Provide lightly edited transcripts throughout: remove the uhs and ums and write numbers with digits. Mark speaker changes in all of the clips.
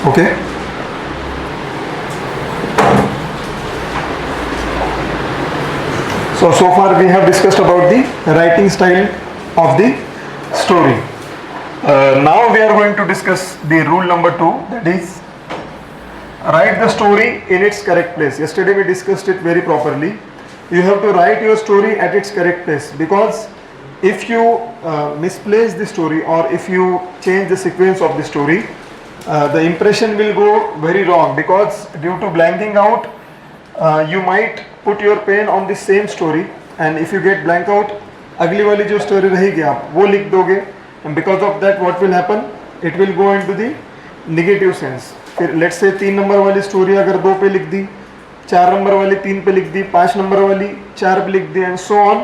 Speaker 1: Okay. So far we have discussed about the writing style of the story. Now we are going to discuss the rule number 2, that is write the story in its correct place. Yesterday we discussed it very properly. You have to write your story at its correct place, because if you misplace the story or if you change the sequence of the story, the impression will go very wrong, because due to blanking out, you might put your pen on the same story, and if you get blank out, अगली वाली जो story रहेगी आप वो लिख दोगे, and because of that what will happen, it will go into the negative sense. फिर let's say 3 number वाली story अगर 2 पे लिख दी, 4 नंबर वाली 3 पे लिख दी, 5 नंबर वाली 4 पे लिख दी, and so on.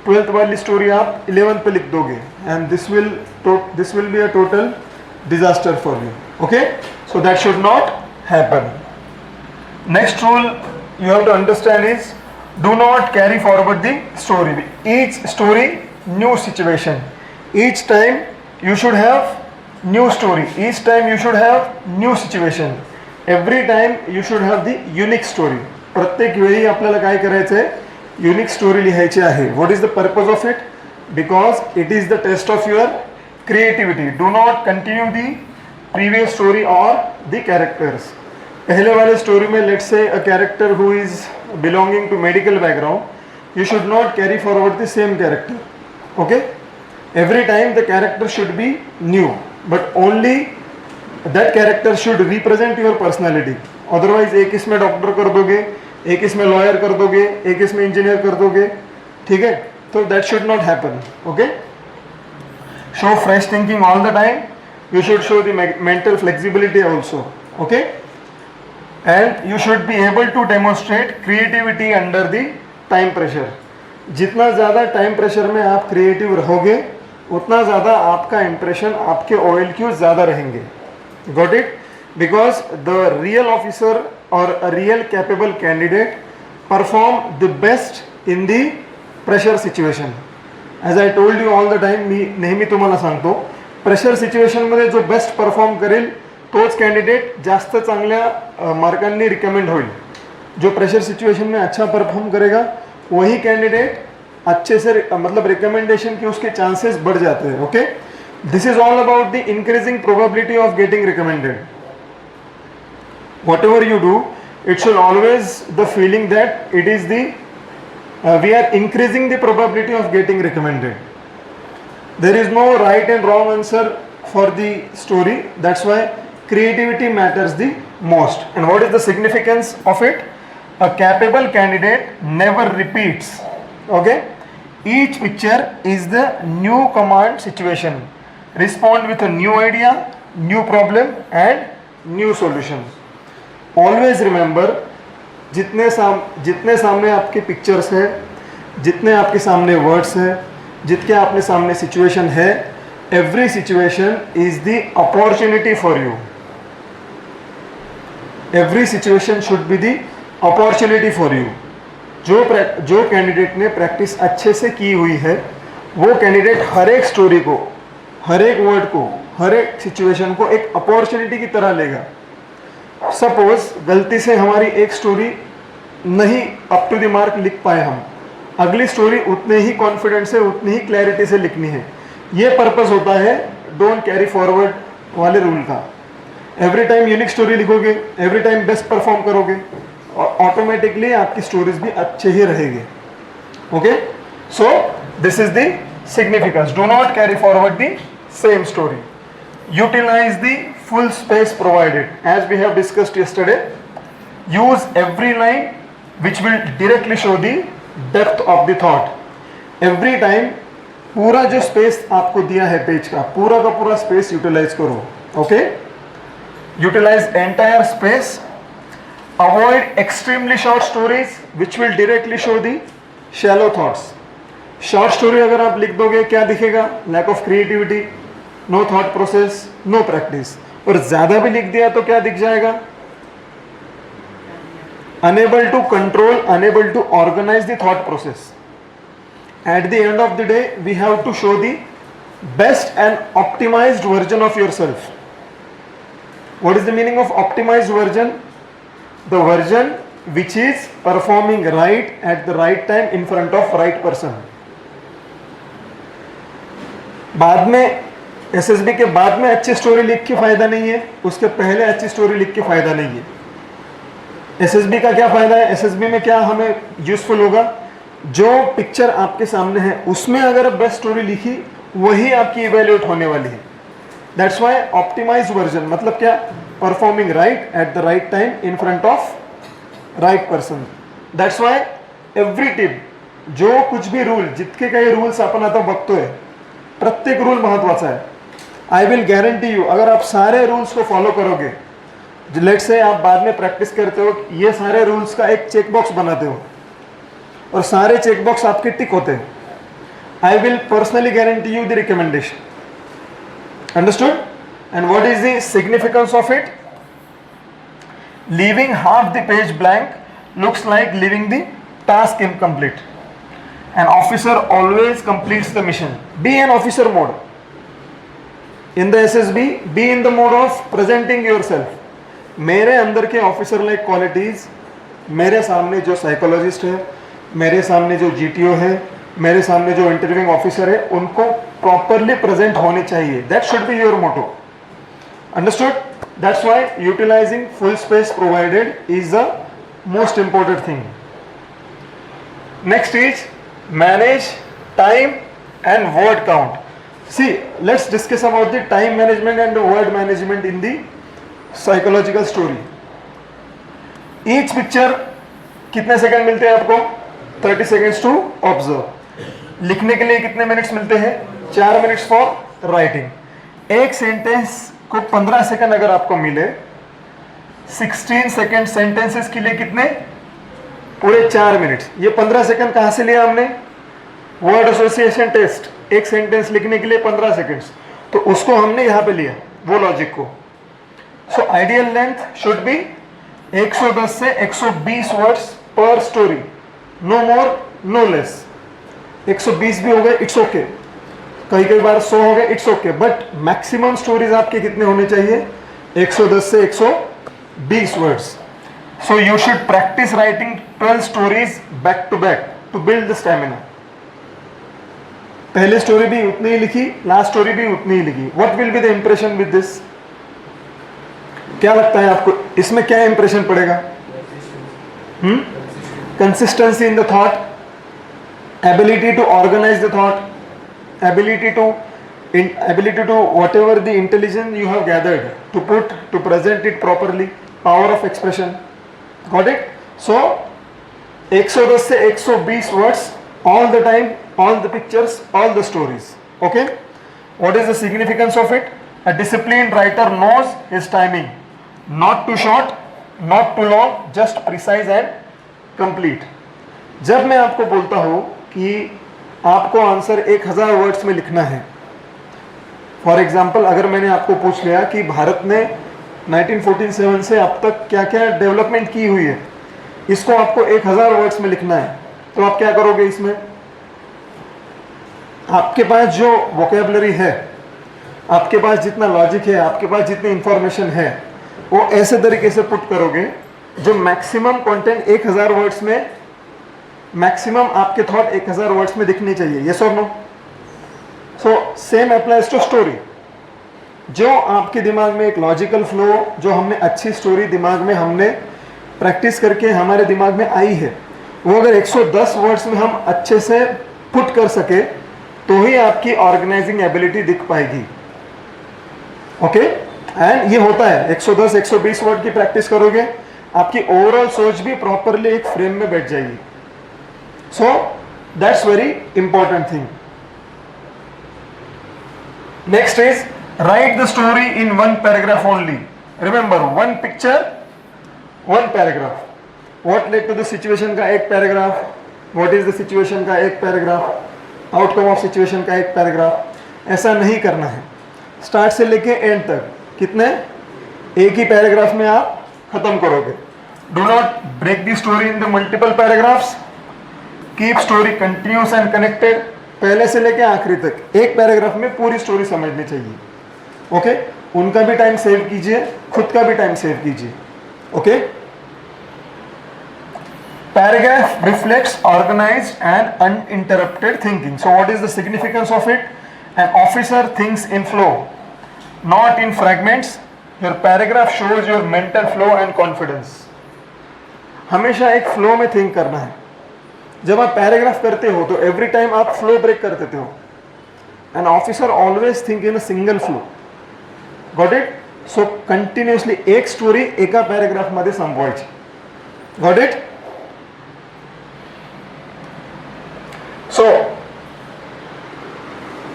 Speaker 1: 12th वाली story आप 11 पे लिख दोगे, and this will be a total disaster for you. Okay, so that should not happen. Next rule you have to understand is, do not carry forward the story. Each story, new situation. Each time you should have new story. Each time you should have new situation. Every time you should have the unique story. प्रत्येक वेळी आपल्याला काय करायचं आहे, unique story लिहायची आहे. What is the purpose of it? Because it is the test of your creativity. Do not continue the previous story or the characters. पहले वाले स्टोरी में let's say a character who is belonging to medical background, you should not carry forward the same character. Okay, every time the character should be new, but only that character should represent your personality. Otherwise एक इसमें doctor कर दोगे, एक इसमें lawyer कर दोगे, एक इसमें इंजीनियर कर दोगे, ठीक है? तो that should not happen. Okay, show fresh thinking all the time. You should show the mental flexibility also. Okay, and you should be able to demonstrate creativity under the time pressure. जितना ज़्यादा time pressure में आप creative रहोगे, उतना ज़्यादा आपका impression, आपके OLQ ज़्यादा रहेंगे. Got it? Because the real officer और a real capable candidate perform the best in the pressure situation. As I told you all the time, मी नेहमी तुम्हाला सांगतो, प्रेशर सिच्युएशनमध्ये जो बेस्ट परफॉर्म करेल तोच कॅन्डिडेट जास्त चांगल्या मार्कांनी रिकमेंड होईल. जो प्रेशर सिचुएशन में अच्छा परफॉर्म करेगा वही कैंडिडेट अच्छे से मतलब रिकमेंडेशन की उसके चांसेस बढ़ जाते हैं. Okay, this is all about the increasing probability of getting recommended. Whatever you do, it should always the feeling that it is the we are increasing the probability of getting recommended. There is no right and wrong answer for the story. That's why creativity matters the most. And what is the significance of it? A capable candidate never repeats. Okay, each picture is the new command situation. Respond with a new idea, new problem and new solution. Always remember, जितने सामने आपके pictures है, जितने आपके सामने words है, जितने आपके सामने सिचुएशन है, every situation is the opportunity for you. Every situation should be the opportunity for you. जो कैंडिडेट ने प्रैक्टिस अच्छे से की हुई है, वो कैंडिडेट हर एक स्टोरी को, हर एक वर्ड को, हर एक सिचुएशन को एक अपॉर्चुनिटी की तरह लेगा. सपोज गलती से हमारी एक स्टोरी नहीं अप टू द मार्क लिख पाए हम, अगली स्टोरी उतने ही कॉन्फिडेंस से, उतनी ही क्लैरिटी से लिखनी है. ये पर्पस होता है डोंट कैरी फॉरवर्ड वाले रूल का. एवरी टाइम यूनिक स्टोरी लिखोगे, एवरी टाइम बेस्ट परफॉर्म करोगे, और ऑटोमेटिकली आपकी स्टोरीज भी अच्छे ही रहेंगे. Okay, so this is the significance. Do not carry forward the same story. Utilise the full space provided as we have discussed yesterday. Use every line which will directly show the depth of the thought. Every time पूरा जो space आपको दिया है page का, पूरा का पूरा space utilise करो. Okay, utilize entire space. Avoid extremely short stories which will directly show the shallow thoughts. Short story अगर आप लिख दोगे क्या दिखेगा? Lack of creativity, no thought process, no practice. और ज़्यादा भी लिख दिया तो क्या दिख जाएगा? Unable to control, unable to organize the thought process. At the end of the day, we have to show the best and optimized version of yourself. What is the meaning of optimized version? The version which is performing right at the right time in front of right person. बाद में SSB के बाद में अच्छी story लिख के फायदा नहीं है, उसके पहले अच्छी स्टोरी लिख के फायदा नहीं है। SSB का क्या फायदा है? SSB में क्या हमें यूजफुल होगा? जो पिक्चर आपके सामने है उसमें अगर बेस्ट स्टोरी लिखी वही आपकी इवेल्युएट होने वाली है। दैट्स व्हाई ऑप्टिमाइज वर्जन मतलब क्या? Performing right at the right time in front of right person. That's why every tip, जो कुछ भी रूल, जितके काही रूल्स आपण आता बघतोय, प्रत्येक रूल महत्वाचा है। आई विल गारंटी यू, अगर आप सारे रूल्स को फॉलो करोगे, लेट्स से आप बाद में प्रैक्टिस करते हो, ये सारे रूल्स का एक चेक बॉक्स बनाते हो और सारे चेक बॉक्स आपके टिक होते हैं, I will personally guarantee you the recommendation. Understood? And what is the significance of it? Leaving half the page blank looks like leaving the task incomplete. An officer always completes the mission. Be an officer mode. In the SSB, be in the mode of presenting yourself. मेरे अंदर के officer like qualities, मेरे सामने जो psychologist है, मेरे सामने जो GTO है, मेरे सामने जो इंटरव्यूइंग ऑफिसर है, उनको प्रॉपरली प्रेजेंट होने चाहिए. That should be your motto. Understood? That's why utilising full space provided is the most important thing. Next is manage time and word count. See, let's discuss about the time management and the word management in the psychological story. Each picture कितने second मिलते हैं आपको? 30 seconds to observe. लिखने के लिए कितने minutes मिलते हैं? 4 मिनट्स फॉर राइटिंग। एक सेंटेंस को 15 सेकंड अगर आपको मिले, 16 सेकेंड सेंटेंसेस के लिए कितने? पूरे 4 मिनट। ये 15 सेकंड कहां से लिया हमने? वर्ड एसोसिएशन टेस्ट, एक सेंटेंस लिखने के लिए 15 सेकंड्स, तो उसको हमने यहां पे लिया, वो लॉजिक को। So ideal length should be 110 से 120 वर्ड्स पर story, no more no less. 120 भी हो गए, इट्स ओके, कई बार 100 हो गए, it's okay, but maximum stories आपके कितने होने चाहिए? 110 से 120 words. So you should practice writing 12 stories back to back to build the stamina. पहले स्टोरी भी उतनी ही लिखी, लास्ट स्टोरी भी उतनी ही लिखी. What will be the impression with this? क्या लगता है आपको इसमें क्या इंप्रेशन पड़ेगा? Consistency in the thought, ability to organize the thought, ability to whatever the intelligence you have gathered to present it properly, power of expression. Got it? So 110 से 120 words all the time, all the pictures, all the stories. Okay? What is the significance of it? A disciplined writer knows his timing. Not too short, not too long, just precise and complete. जब मैं आपको बोलता हूँ कि आपको answer 1000 words में लिखना है, फॉर एग्जाम्पल अगर मैंने आपको पूछ लिया कि भारत ने 1947 से अब तक क्या क्या डेवलपमेंट की हुई है, इसको आपको 1000 वर्ड्स में लिखना है, तो आप क्या करोगे? इसमें आपके पास जो वोकेबलरी है, आपके पास जितना लॉजिक है, आपके पास जितनी इंफॉर्मेशन है, वो ऐसे तरीके से पुट करोगे जो मैक्सिमम कंटेंट 1000 वर्ड्स में, मैक्सिमम आपके थॉट 1000 वर्ड्स में दिखने चाहिए. Yes or no? So same applies to story. जो आपके दिमाग में एक लॉजिकल फ्लो, जो हमने अच्छी स्टोरी दिमाग में हमने प्रैक्टिस करके हमारे दिमाग में आई है, वो अगर 110 वर्ड्स में हम अच्छे से पुट कर सके तो ही आपकी ऑर्गेनाइजिंग एबिलिटी दिख पाएगी. ओके? एंड ये होता है 110-120 वर्ड की प्रैक्टिस करोगे, आपकी ओवरऑल सोच भी प्रॉपरली एक फ्रेम में बैठ जाएगी. So that's very important thing. Next is write the story in one paragraph only. Remember, one picture, one paragraph. What led to the situation का एक paragraph, what is the situation का एक paragraph, outcome of situation का एक paragraph. ऐसा नहीं करना है. स्टार्ट से लेके एंड तक कितने? एक ही पैराग्राफ में आप खत्म करोगे. Do not break the story in the multiple paragraphs. Keep story continuous and connected. पहले से लेके आखिरी तक एक पैराग्राफ में पूरी स्टोरी समझनी चाहिए. ओके? उनका भी टाइम सेव कीजिए, खुद का भी टाइम सेव कीजिए. Okay. Paragraph reflects organized and uninterrupted thinking. So what is the significance of it? An officer thinks in flow, not in fragments. Your paragraph shows your mental flow and confidence. हमेशा एक flow में think करना है. जब आप paragraph करते हो तो एवरी टाइम आप फ्लो ब्रेक कर देते हो. An officer always think in a single flow. Got it? So continuously एक स्टोरी एका पॅरेग्राफ मध्ये संपवायची. Got it? So,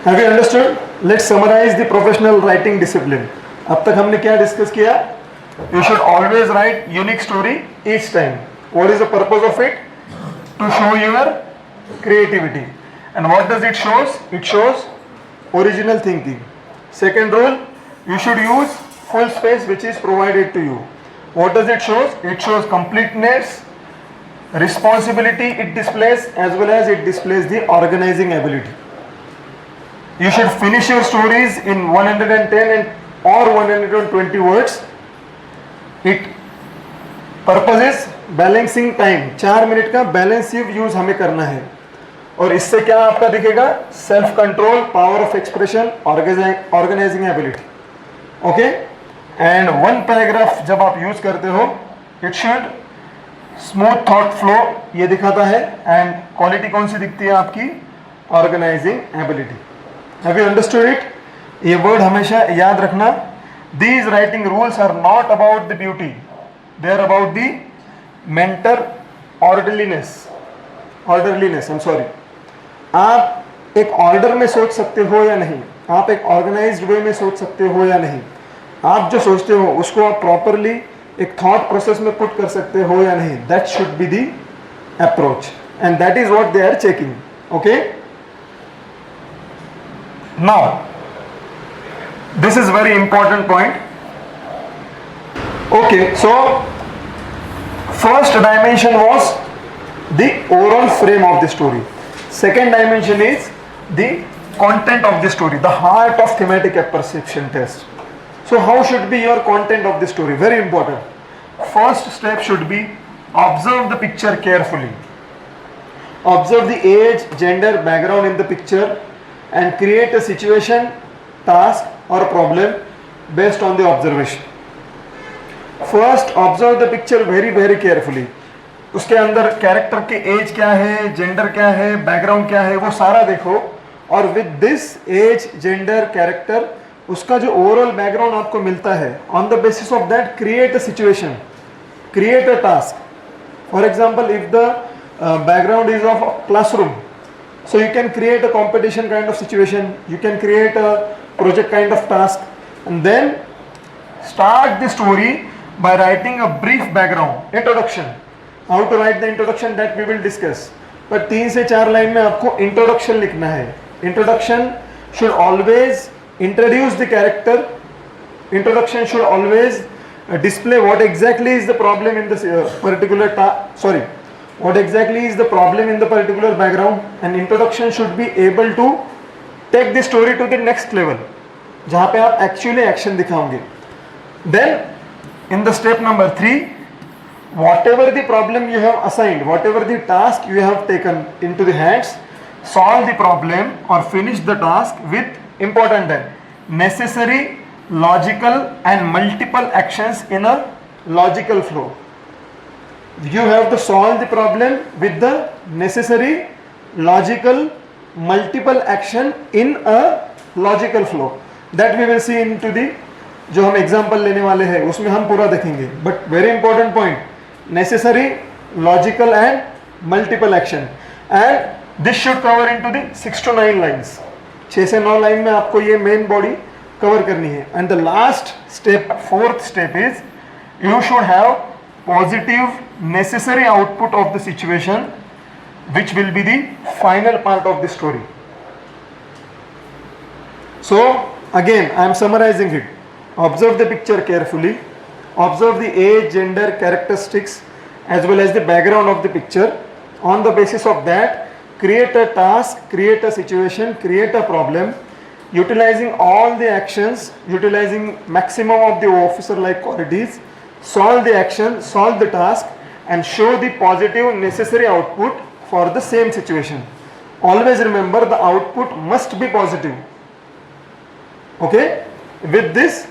Speaker 1: have you understood? Let's summarize the professional writing discipline. अब तक हमने क्या डिस्कस किया? You should always write unique story each time. What is the purpose of it? To show your creativity. And what does it shows? It shows original thinking. Second rule, you should use full space which is provided to you. What does it shows? It shows completeness, responsibility it displays, as well as it displays the organizing ability. You should finish your stories in 110 or 120 words. It purpose is balancing time. 4 minute का बैलेंसिव use हमें करना है. और इससे क्या आपका दिखेगा? Self control, power of expression, organising ability. Okay. And one paragraph जब आप यूज करते हो, it should smooth thought flow ये दिखाता है. एंड क्वालिटी कौन सी दिखती है आपकी? Organising ability. Have you understood it? ये वर्ड हमेशा याद रखना. These writing rules are not about the beauty, they are about the mental orderliness. Orderliness, I am sorry. आप एक ऑर्डर में सोच सकते हो या नहीं, आप एक ऑर्गेनाइज्ड वे में सोच सकते हो या नहीं, आप जो सोचते हो उसको आप प्रॉपरली एक थॉट प्रोसेस में पुट कर सकते हो या नहीं. That should be the approach and that is what they are checking. Okay. Now this is very important point. Okay. So first dimension was the overall frame of the story. Second dimension is the content of the story, the heart of thematic perception test. So how should be your content of the story? Very important. First step should be observe the picture carefully. Observe the age, gender, background in the picture and create a situation, task or problem based on the observation. First observe the picture very carefully. उसके अंदर character के as क्या है, gender क्या है, background क्या है, वो सारा देखो. और with this age, gender, character, उसका जो ओवरऑल बैकग्राउंड आपको मिलता है, on the basis of that create a situation, create a task. For example, if the background is of classroom, so you can create a competition kind of situation, you can create a project kind of task, and then start the story by writing a brief background introduction. How to write the introduction, that we will discuss. पर 3 से 4 line में आपको introduction लिखना है. Introduction should always introduce the character. Introduction should always display what exactly is the problem in the particular what exactly is the problem in the particular background. And introduction should be able to take the story to the next level, जहाँ पे आप actually action दिखाओगे. Then in the step number 3, whatever the problem you have assigned, whatever the task you have taken into the hands, solve the problem or finish the task with important necessary, logical and multiple actions in a logical flow. You have to solve the problem with the necessary, logical, multiple action in a logical flow. That we will see into the जो हम example लेने वाले हैं उसमें हम पूरा देखेंगे. But very important point, necessary, logical and multiple action, and this should cover into the 6 to 9 lines. 6 से 9 लाइन में आपको ये मेन बॉडी कवर करनी है. And the last step, fourth step is you should have positive necessary output of the situation which will be the final part of the story. So again I am summarizing it. Observe the picture carefully. Observe the age, gender, characteristics as well as the background of the picture. On the basis of that, create a task, create a situation, create a problem utilizing all the actions, utilizing maximum of the officer like qualities, solve the action, solve the task and show the positive necessary output for the same situation. Always remember the output must be positive. Okay, with this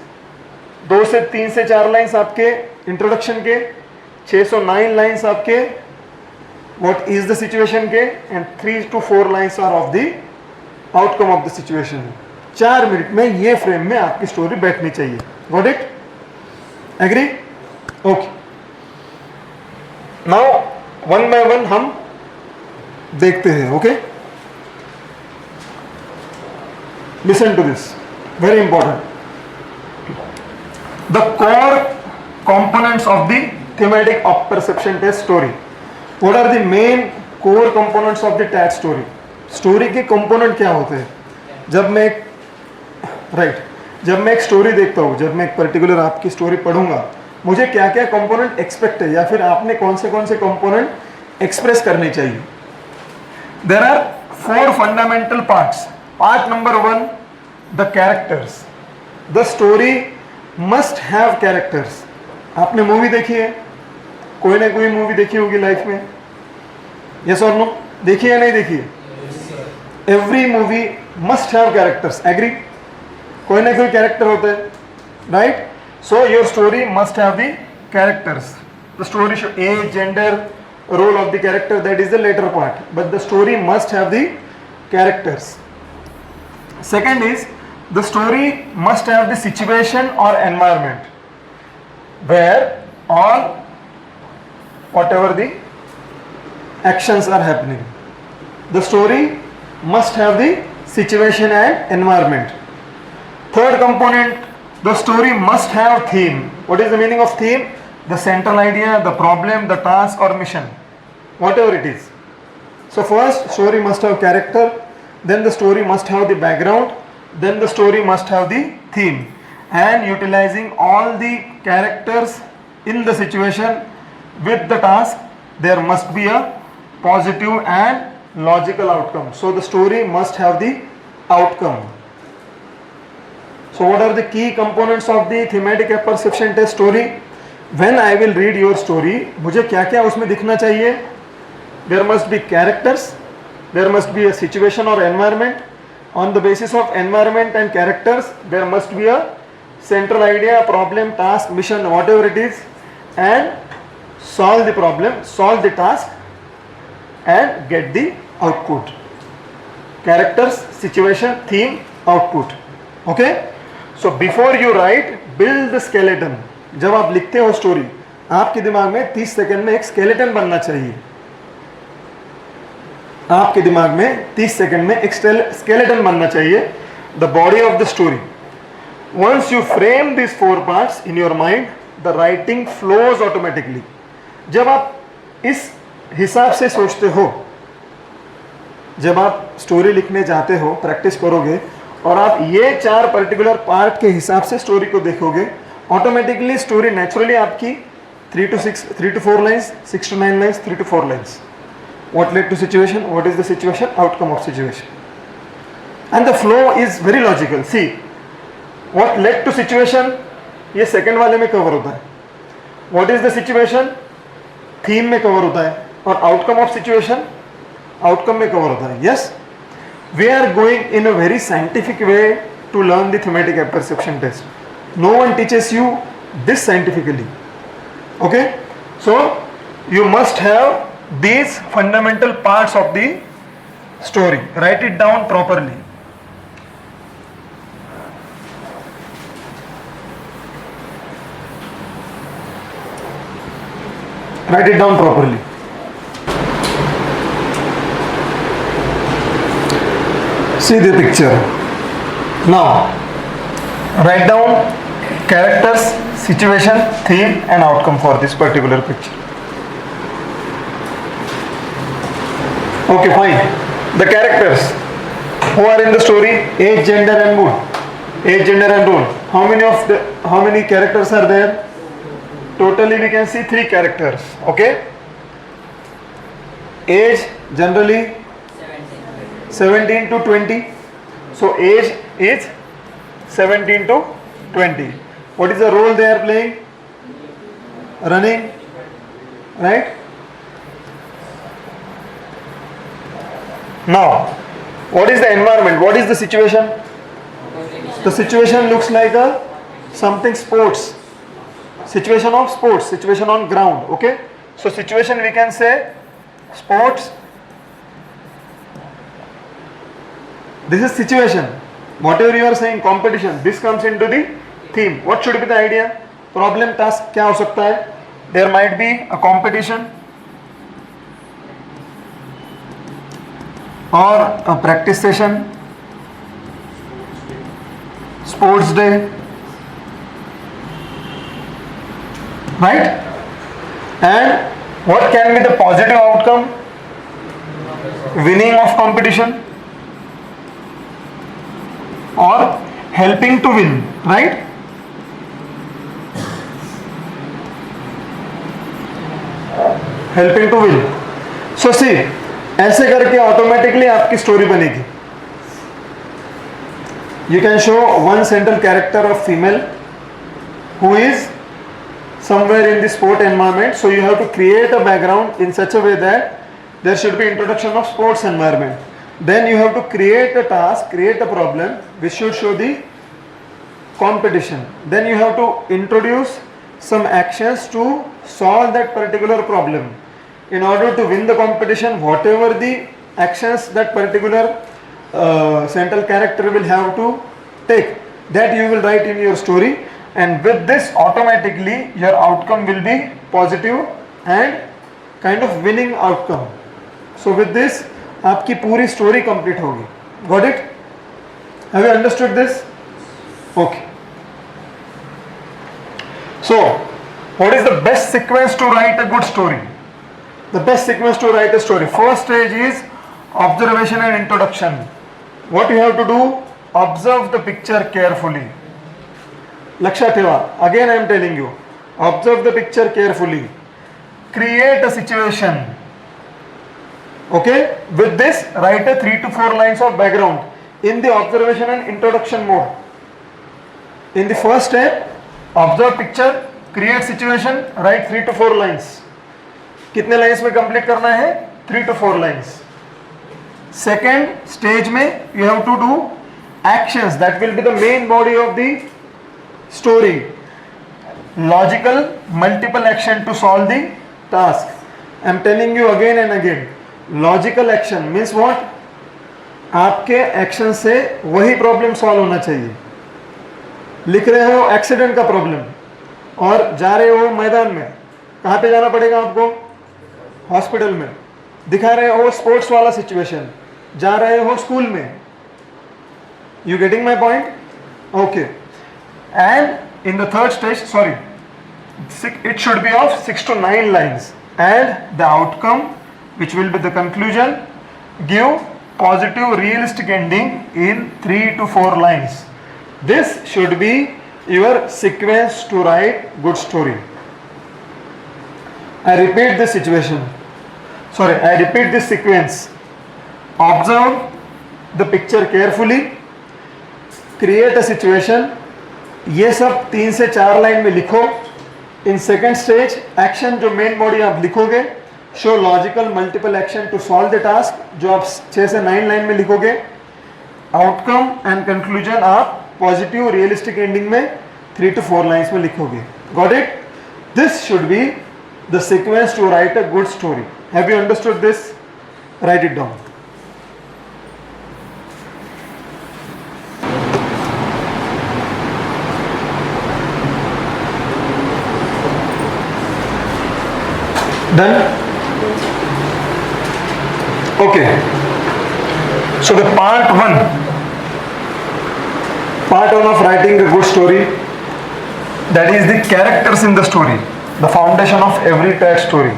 Speaker 1: 2 से 3 से 4 lines आपके introduction के, 609 lines आपके what is the situation के, and 3 to 4 lines are of the outcome of the situation. 4 minute में ये frame में आपकी स्टोरी बैठनी चाहिए. Got it? Agree? Okay. Now one by one हम देखते हैं. Okay, listen to this, very important. The core components of the thematic of perception test story. What are the main core components of the TAT story? Story के component क्या होते हैं? जब मैं एक स्टोरी देखता हूँ, जब मैं एक पर्टिकुलर आपकी स्टोरी पढ़ूंगा, मुझे क्या क्या कंपोनेंट एक्सपेक्ट है या फिर आपने कौन से कंपोनेंट एक्सप्रेस करने चाहिए? There are 4 fundamental parts. Part number 1, the characters. The story must have characters. आपने मूवी देखी है? कोई ना कोई मूवी देखी होगी लाइफ में, यस और नो? देखी है नहीं देखी है? Every movie must have characters. Agree? कोई ना कोई कैरेक्टर होता है, right? So your story must have the characters. The story show age, gender, role of the character, that is the latter part, but the story must have the characters. Second is the story must have the situation or environment where all whatever the actions are happening. The story must have the situation and environment. Third component, the story must have theme. What is the meaning of theme? The central idea, the problem, the task or mission, whatever it is. So first, story must have character, then the story must have the background, then the story must have the theme, and utilizing all the characters in the situation with the task, there must be a positive and logical outcome. So the story must have the outcome. So what are the key components of the thematic perception test story? When I will read your story, मुझे क्या क्या उसमें दिखना चाहिए? There must be characters, there must be a situation or environment. On the basis of environment and characters, there must be a central idea, problem, task, mission, whatever it is, and solve the problem, solve the task, and get the output. Characters, situation, theme, output. Okay? So before you write, build the skeleton. जब आप लिखते हो story, आपके दिमाग में 30 second में एक skeleton बनना चाहिए. आपके दिमाग में 30 सेकंड में एक स्केलेटन बनना चाहिए. The body of the story. Once you frame this 4 parts in your mind, the writing flows automatically. जब आप इस हिसाब से सोचते हो, जब आप स्टोरी लिखने जाते हो, प्रैक्टिस करोगे और आप ये 4 पर्टिकुलर पार्ट के हिसाब से स्टोरी को देखोगे, ऑटोमेटिकली स्टोरी नेचुरली आपकी 3 to 4 lines, 6 to 9 lines, 3 to 4 lines. What led to situation? What is the situation? Outcome of situation. And the flow is very logical. See, what led to situation? ये second वाले में cover होता है. What is the situation? Theme में cover होता है. और outcome of situation? Outcome में cover होता है. Yes? We are going in a very scientific way to learn the thematic perception test. No one teaches you this scientifically. Okay? So, you must have these fundamental parts of the story. Write it down properly. Write it down properly. See the picture. Now, write down characters, situation, theme and outcome for this particular picture. Okay, fine. The characters who are in the story, age, gender and mood. Age, gender and role. How many characters are there? Totally we can see 3 characters. Okay? Age generally 17 to 20. So age is 17 to 20. What is the role they are playing? Running, right? Now, what is the environment? What is the situation? The situation looks like a something sports. Situation of sports, situation on ground, okay? So situation we can say sports. This is situation. Whatever you are saying competition, this comes into the theme. What should be the idea? Problem task क्या हो सकता है? There might be a competition or a practice session, sports day, right? And what can be the positive outcome? Winning of competition or helping to win, right? Helping to win. So see, ऐसे करके automatically आपकी story बनेगी. You can show one central character of female who is somewhere in the sport environment. So you have to create a background in such a way that there should be introduction of sports environment. Then you have to create a task, create a problem which should show the competition. Then you have to introduce some actions to solve that particular problem. In order to win the competition, whatever the actions that particular central character will have to take, that you will write in your story, and with this automatically your outcome will be positive and kind of winning outcome. So with this आपकी पूरी story complete होगी. Got it? Have you understood this? Okay. So what is the best sequence to write a good story? The best sequence to write a story. First stage is observation and introduction. What you have to do? Observe the picture carefully. लक्षात ठेवा. Again I am telling you. Observe the picture carefully. Create a situation. Okay? With this, write a 3 to 4 lines of background in the observation and introduction mode. In the first step, observe picture, create situation, write 3 to 4 lines. कितने lines में complete करना है? 3 to 4 lines. Second stage में you have to do actions that will be the main body of the story. Logical multiple action to solve the task. I am telling you again and again. Logical action means what? आपके action से वही problem solve होना चाहिए. लिख रहे हो accident का problem और जा रहे हो मैदान में, कहाँ पे जाना पड़ेगा आपको? हॉस्पिटल में. दिखा रहे हो स्पोर्ट्स वाला सिचुएशन, जा रहे हो स्कूल में. You getting my point? Okay. And in the third stage, sorry, it should be of 6 to 9 lines, and the outcome, which will be the conclusion, give positive realistic ending in 3 to 4 lines. This should be your sequence to write good story. I repeat this situation. I repeat this sequence. Observe the picture carefully. Create a situation. ये सब 3 से 4 line में लिखो. In second stage, action जो main body आप लिखोगे, show logical multiple action to solve the task, जो आप 6 से 9 लाइन में लिखोगे. आउटकम एंड कंक्लूजन आप पॉजिटिव रियलिस्टिक एंडिंग में 3 to 4 लाइन्स में लिखोगे. Got it? This should be the sequence to write a good story. Have you understood this? Write it down. Done? Okay. So the part one of writing a good story, that is the characters in the story, the foundation of every TED story.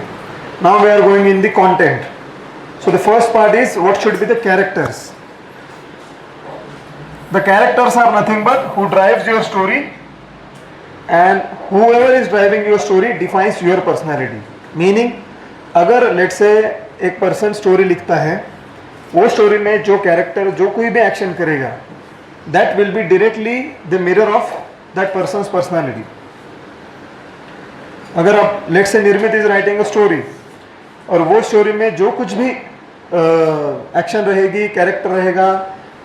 Speaker 1: Now we are going in the content. So the first part is what should be the characters. The characters are nothing but who drives your story, and whoever is driving your story defines your personality. Meaning, अगर late से एक person story लिखता है, वो story में जो character जो कोई भी एक्शन करेगा, that will be directly the mirror of that person's personality. अगर आप लेट्स से निर्मित इज राइटिंग अ स्टोरी और वो स्टोरी में जो कुछ भी एक्शन रहेगी, कैरेक्टर रहेगा,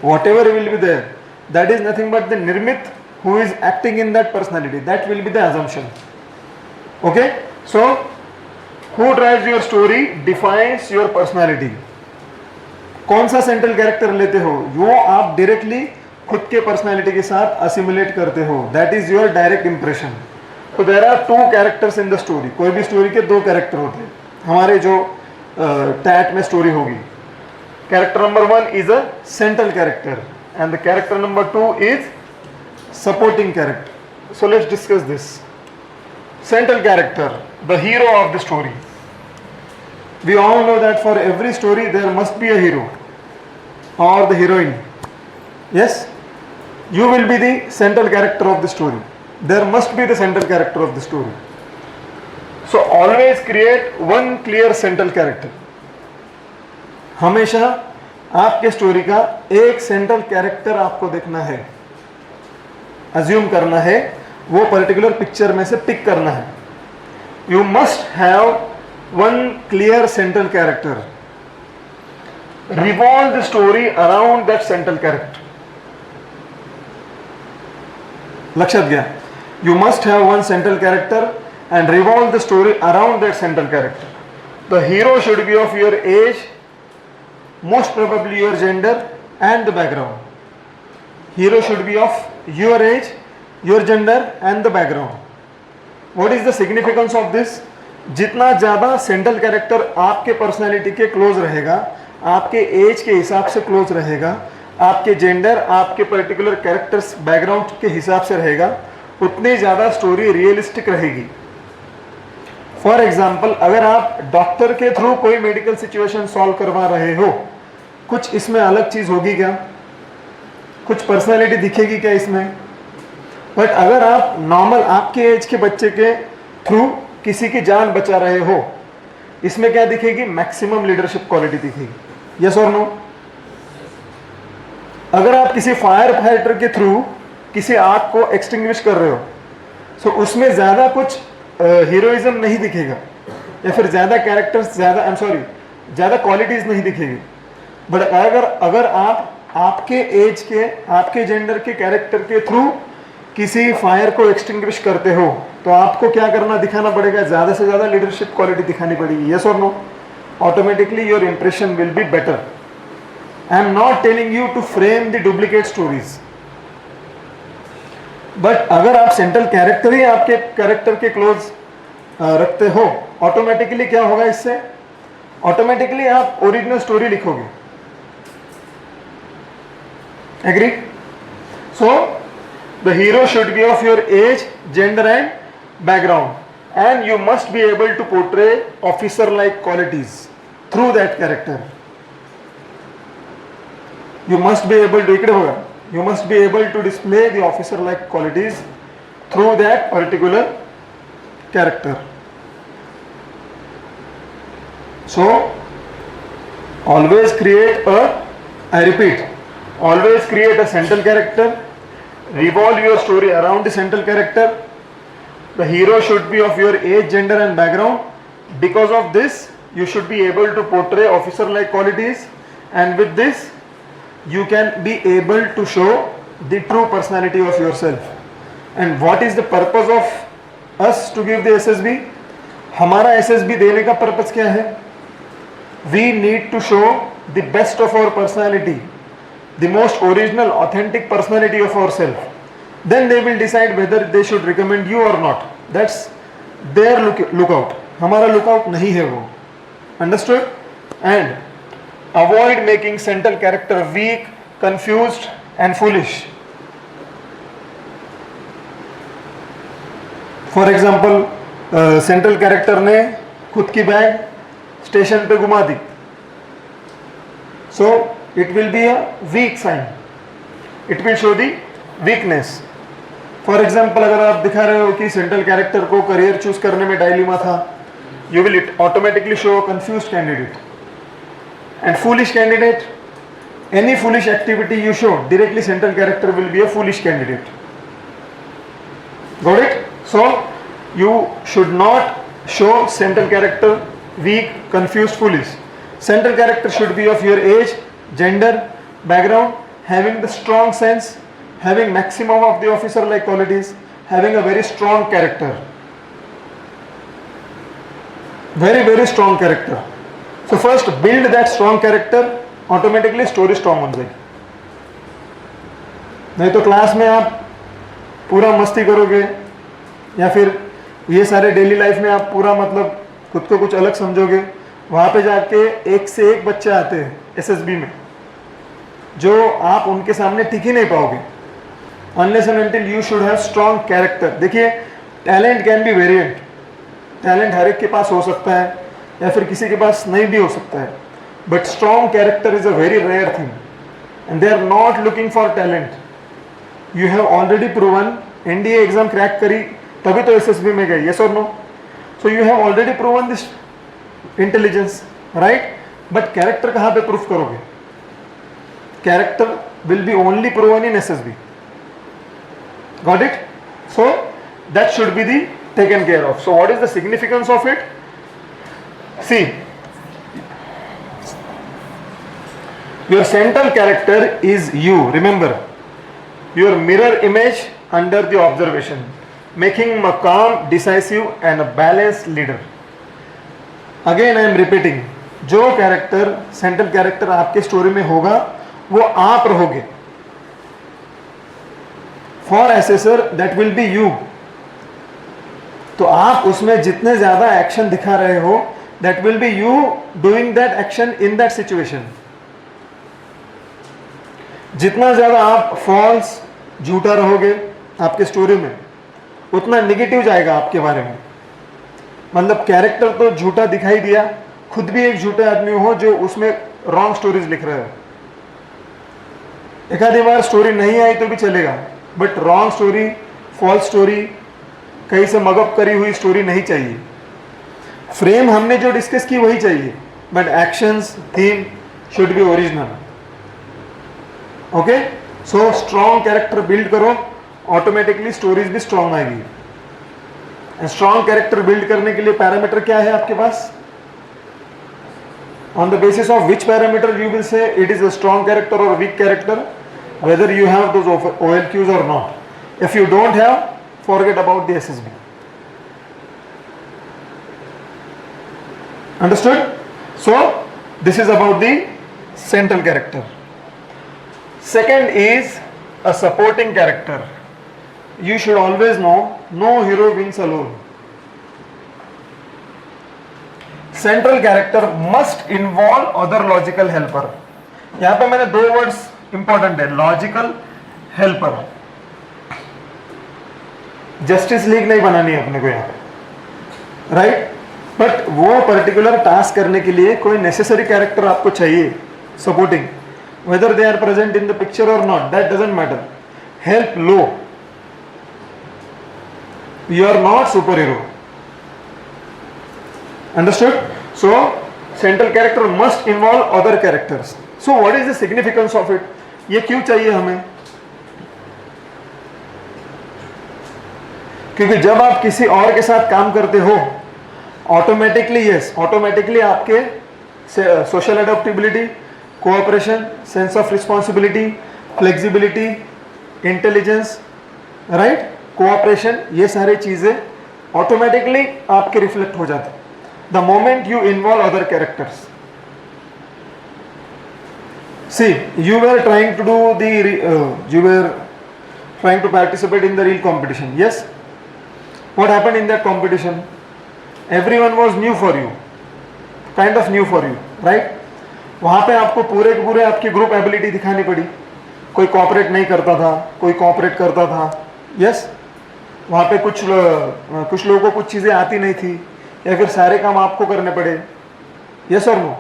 Speaker 1: whatever will be there, that is nothing but the निर्मित who is acting in that personality. That will be the assumption. Okay, so who drives your story defines your personality. कौन सा central character लेते हो, वो आप directly खुद के personality के साथ असिमुलेट करते हो. That is your direct impression. तो there are two characters in the story. कोई भी स्टोरी के दो कैरेक्टर होते हैं. हमारे जो टैट में स्टोरी होगी, character number 1 is a central character and the character number 2 is supporting character. So let's discuss this. Central character, the hero of the story. We all know that for every story there must be a hero और the heroine. Yes, you will be the central character of the story. There must be the central character of the story. So always create one clear central character. हमेशा आपके story का एक central character आपको देखना है, assume करना है, वो पर्टिकुलर पिक्चर में से पिक करना है. You must have one clear central character. Revolve the story around that central character. लक्षात घ्या. You must have one central character and revolve the story around that central character. The hero should be of your age, most probably your gender and the background. Hero should be of your age, your gender and the background. What is the significance of this? जितना ज़्यादा central character आपके personality के close रहेगा, आपके as के हिसाब से close रहेगा, आपके जेंडर, आपके पर्टिकुलर कैरेक्टर्स बैकग्राउंड के हिसाब से रहेगा, उतनी ज़्यादा स्टोरी रियलिस्टिक रहेगी. फॉर एग्जाम्पल, अगर आप डॉक्टर के थ्रू कोई मेडिकल सिचुएशन सॉल्व करवा रहे हो, कुछ इसमें अलग चीज़ होगी क्या? कुछ पर्सनैलिटी दिखेगी क्या इसमें? बट अगर आप नॉर्मल आपके एज के बच्चे के थ्रू किसी की जान बचा रहे हो, इसमें क्या दिखेगी? मैक्सिमम लीडरशिप क्वालिटी दिखेगी. Yes or no? अगर आप किसी फायर फाइटर के थ्रू किसी आग को एक्सटिंग्विश कर रहे हो, सो उसमें ज़्यादा कुछ हीरोइज्म नहीं दिखेगा, या फिर ज़्यादा कैरेक्टर्स, ज़्यादा क्वालिटीज़ नहीं दिखेगी. बट अगर आप आपके एज के, आपके जेंडर के कैरेक्टर के थ्रू किसी फायर को एक्सटिंग्विश करते हो, तो आपको क्या करना, दिखाना पड़ेगा, ज़्यादा से ज़्यादा लीडरशिप क्वालिटी दिखानी पड़ेगी. Yes or no? Automatically your impression will be better. I am not telling you to frame the duplicate stories. But अगर आप सेंट्रल कैरेक्टर ही आपके कैरेक्टर के क्लोज रखते हो, ऑटोमेटिकली क्या होगा इससे? ऑटोमेटिकली आप ओरिजिनल स्टोरी लिखोगे. Agree? So the hero should be of your age, gender and background and you must be able to portray officer like qualities through that character. You must be able to, इकडे होगा, you must be able to display the officer like qualities through that particular character. So always create a, I repeat, always create a central character, revolve your story around the central character. The hero should be of your age, gender and background. Because of this you should be able to portray officer like qualities, and with this you can be able to show the true personality of yourself. And what is the purpose of us to give the SSB? हमारा SSB देने का purpose क्या है? We need to show the best of our personality, the most original, authentic personality of ourselves. Then they will decide whether they should recommend you or not. That's their lookout. हमारा lookout नहीं है वो. Understood? And avoid making central character weak, confused and foolish. For example, central character ने खुद की bag station पे घुमा दी, so it will be a weak sign, it will show the weakness. For example, अगर आप दिखा रहे हो कि सेंट्रल कैरेक्टर को करियर चूज करने में डायलेमा था, you will automatically show a confused candidate. And foolish candidate, any foolish activity you show, directly central character will be a foolish candidate. Got it? So you should not show central character weak, confused, foolish. Central character should be of your age, gender, background, having the strong sense, having maximum of the officer like qualities, having a very strong character. Very, very strong character. So first build that strong character, automatically story strong हो जाएगी. नहीं तो class में आप पूरा मस्ती करोगे या फिर ये सारे डेली लाइफ में आप पूरा मतलब खुद को कुछ अलग समझोगे, वहाँ पे जाके एक से एक बच्चे आते हैं एसएसबी में जो आप उनके सामने टिक ही नहीं पाओगे. Unless and until you should have strong character. देखिए talent can be variant, talent हर एक के पास हो सकता है या फिर किसी के पास नहीं भी हो सकता है, but strong character is a very rare thing and they are not looking for talent. You have already proven, NDA exam crack करी तभी तो एसएसबी में गई, yes or no? So you have already proven this intelligence, right? But character कहाँ पे proof करोगे? Character will be only proven in SSB. Got it? So that should be the taken care of. So what is the significance of it? See, your central character is you. Remember, your mirror image under the observation, making him a calm, decisive and a balanced leader. Again I am repeating, जो character central character आपके story में होगा वो आप रहोगे. For assessor that will B you. तो आप उसमें जितने ज्यादा एक्शन दिखा रहे हो, that will B you doing that action in that situation. जितना ज्यादा आप फॉल्स, झूठा रहोगे आपके स्टोरी में, उतना निगेटिव जाएगा आपके बारे में. मतलब कैरेक्टर तो झूठा दिखाई दिया, खुद भी एक झूठे आदमी हो जो उसमें रॉन्ग स्टोरीज लिख रहे हो. एक आधी बार स्टोरी नहीं आई तो भी चलेगा, but wrong story, false story, कहीं से मगअप करी हुई स्टोरी नहीं चाहिए. फ्रेम हमने जो डिस्कस की वही चाहिए, but actions, theme should be original. Okay? So strong character build करो, ऑटोमेटिकली स्टोरीज भी स्ट्रॉन्ग आएगी. स्ट्रॉन्ग कैरेक्टर बिल्ड करने के लिए पैरामीटर क्या है आपके पास? On the basis of which parameter you will say it is a strong character और weak character, whether you have those OLQs or not. If you don't have, forget about the SSB. Understood? So this is about the central character. Second is a supporting character. You should always know, no hero wins alone. Central character must involve other logical helper. यहाँ पे मैंने दो words important है, logical helper. Justice league नहीं बनानी है अपने को यहाँ पे, राइट? बट वो पर्टिकुलर टास्क करने के लिए कोई नेसेसरी कैरेक्टर आपको चाहिए supporting, whether they are present in the picture और not, that doesn't matter. Help लो, you are not super hero. Understood? So central character must involve other characters. So what is the significance of it? ये क्यों चाहिए हमें? क्योंकि जब आप किसी और के साथ काम करते हो, ऑटोमेटिकली ऑटोमेटिकली आपके social adaptability, cooperation, sense of responsibility, flexibility, intelligence, right, cooperation, ये सारी चीजें ऑटोमेटिकली आपके रिफ्लेक्ट हो जाते the moment you involve other characters. See, you were trying to participate in the reel competition. Yes? What happened in that competition? Everyone was new for you, kind of new for you, right? वहाँ पे आपको पूरे के पूरे आपकी group ability दिखानी पड़ी. कोई कॉपरेट नहीं करता था, कोई कॉपरेट करता था. यस? वहाँ पे कुछ लोगों को कुछ चीज़ें आती नहीं थी या फिर सारे काम आपको करने पड़े. Yes or no?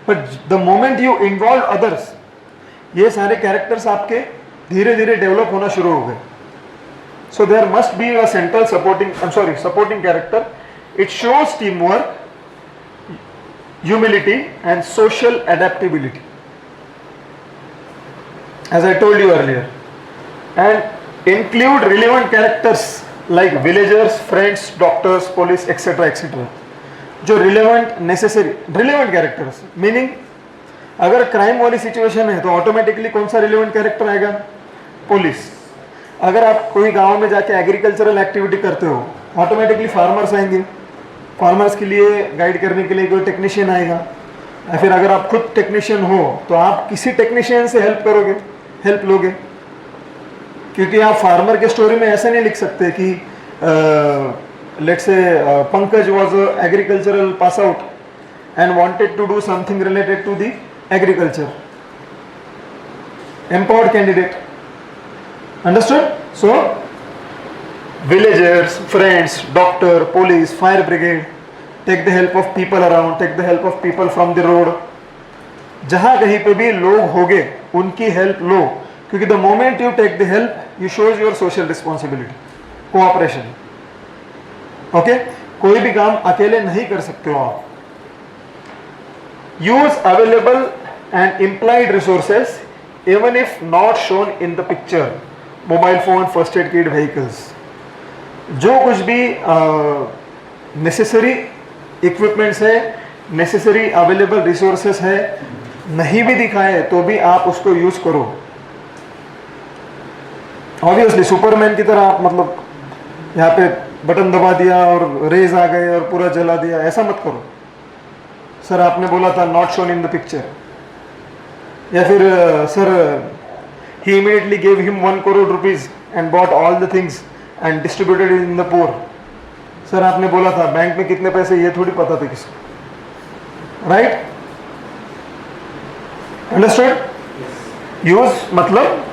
Speaker 1: But the moment you involve others, ये सारे कैरेक्टर्स आपके धीरे धीरे डेवलप होना शुरू हो गए. So there must be a central supporting character. It shows team work, humility and social adaptability. as I told you earlier, and include relevant characters like villagers, friends, doctors, police, etc. etc. जो relevant necessary relevant characters, meaning अगर crime वाली situation है तो automatically कौन सा relevant character आएगा? Police. अगर आप कोई गांव में जाके एग्रीकल्चरल एक्टिविटी करते हो, ऑटोमेटिकली फार्मर्स आएंगे, फार्मर्स के लिए गाइड करने के लिए कोई टेक्नीशियन आएगा। या फिर अगर आप खुद टेक्नीशियन हो तो आप किसी टेक्नीशियन से हेल्प लोगे, क्योंकि आप फार्मर के स्टोरी में ऐसा नहीं लिख सकते कि let's say Pankaj was agricultural pass out and wanted to do something related to the agriculture, empowered candidate. Understood? So villagers, friends, doctor, police, fire brigade, take the help of people around, take the help of people from the road. जहाँ कहीं पे भी लोग होंगे उनकी help लो, क्योंकि the moment you take the help you shows your social responsibility, cooperation. Okay? कोई भी काम अकेले नहीं कर सकते हो आप। Use available and implied resources even if not shown in the picture. Mobile phone, first aid kit, vehicles. जो कुछ भी necessary equipments है, necessary available resources है, नहीं भी दिखाए तो भी आप उसको यूज करो। Obviously सुपरमैन की तरह आप मतलब यहाँ पे बटन दबा दिया और रेज आ गए और पूरा जला दिया, ऐसा मत करो। सर आपने बोला था not shown in the picture, या फिर sir he immediately gave him 1 crore rupees and bought all the things and distributed in the poor. Sir आपने बोला था बैंक में कितने पैसे, ये थोड़ी पता था किसको, राइट? अंडरस्टूड? यूज मतलब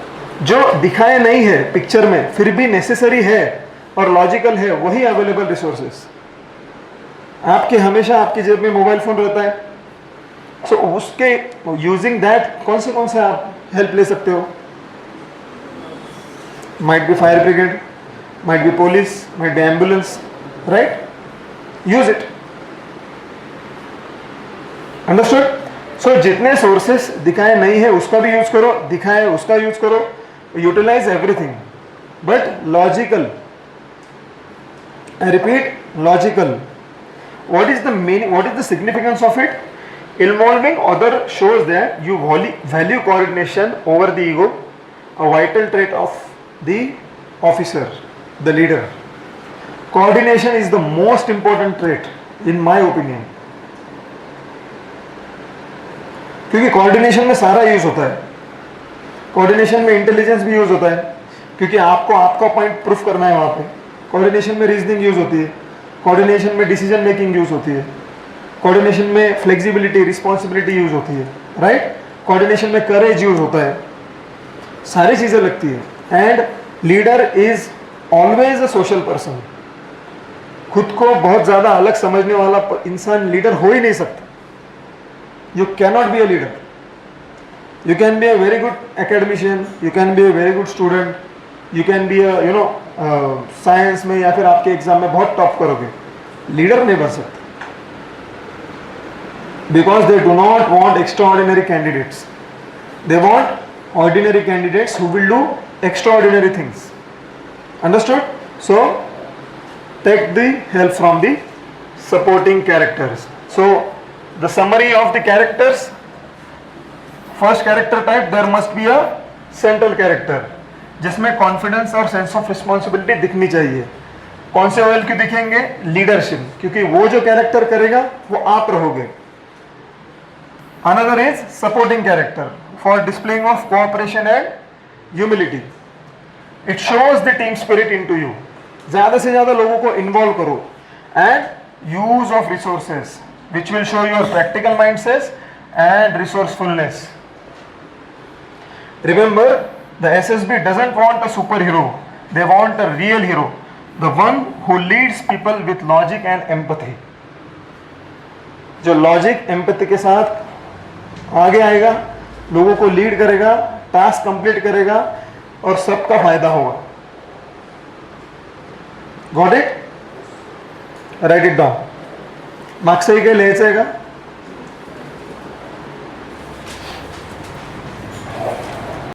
Speaker 1: जो दिखाए नहीं है पिक्चर में फिर भी नेसेसरी है और लॉजिकल है, वही अवेलेबल रिसोर्सेस। आपके हमेशा आपकी जेब में मोबाइल फोन रहता है, सो उसके यूजिंग दैट कौन से आप हेल्प ले सकते हो? Might be fire brigade, might be police, might be ambulance, right? Use it. Understood? So जितने सोर्सेस दिखाए नहीं है उसका भी यूज करो, दिखाए उसका यूज करो, utilise everything, but logical. I repeat, logical. What is the meaning? What is the significance of it? Involving other shows that you value coordination over the ego, a vital trait of the officer, the leader. Coordination is the most important trait, in my opinion. क्योंकि coordination में सारा use होता है, coordination में intelligence भी use होता है, क्योंकि आपको आपका पॉइंट प्रूफ करना है वहां पे। कोऑर्डिनेशन में रीजनिंग यूज होती है, कोऑर्डिनेशन में डिसीजन मेकिंग यूज होती है, कोऑर्डिनेशन में फ्लेक्सिबिलिटी, रिस्पॉन्सिबिलिटी यूज होती है, राइट? कोऑर्डिनेशन में करेज यूज होता है, सारी चीजें लगती है। And leader is always a social person. खुद को बहुत ज्यादा अलग समझने वाला इंसान लीडर हो ही नहीं सकता। You can not be a leader. You can be a very good academician, you can be a very good student, you can be a science में या फिर आपके एग्जाम में बहुत टॉप करोगे, लीडर नहीं बन सकते। Because they do not want extraordinary candidates, they want ordinary candidates who will do extraordinary things. Understood? So take the help from the supporting characters. So the summary of the characters, first character type, there must be a central character जिसमें confidence और sense of responsibility दिखनी चाहिए। कौन से oil क्यों दिखेंगे? Leadership, क्योंकि वो जो कैरेक्टर करेगा वो आप रहोगे। Another is supporting character for displaying of cooperation and humility. It shows the team spirit into you. ज्यादा से ज्यादा लोगों को इन्वॉल्व करो and use of resources which will show your practical mindset and resourcefulness. Remember, the SSB doesn't want a superhero, they want a real hero, the one who leads people with logic and empathy. जो logic empathy के साथ आगे आएगा, लोगों को lead करेगा, task complete करेगा और सबका फायदा होगा। Got it? Right it down. Marks सही के लिहायचं आहे का?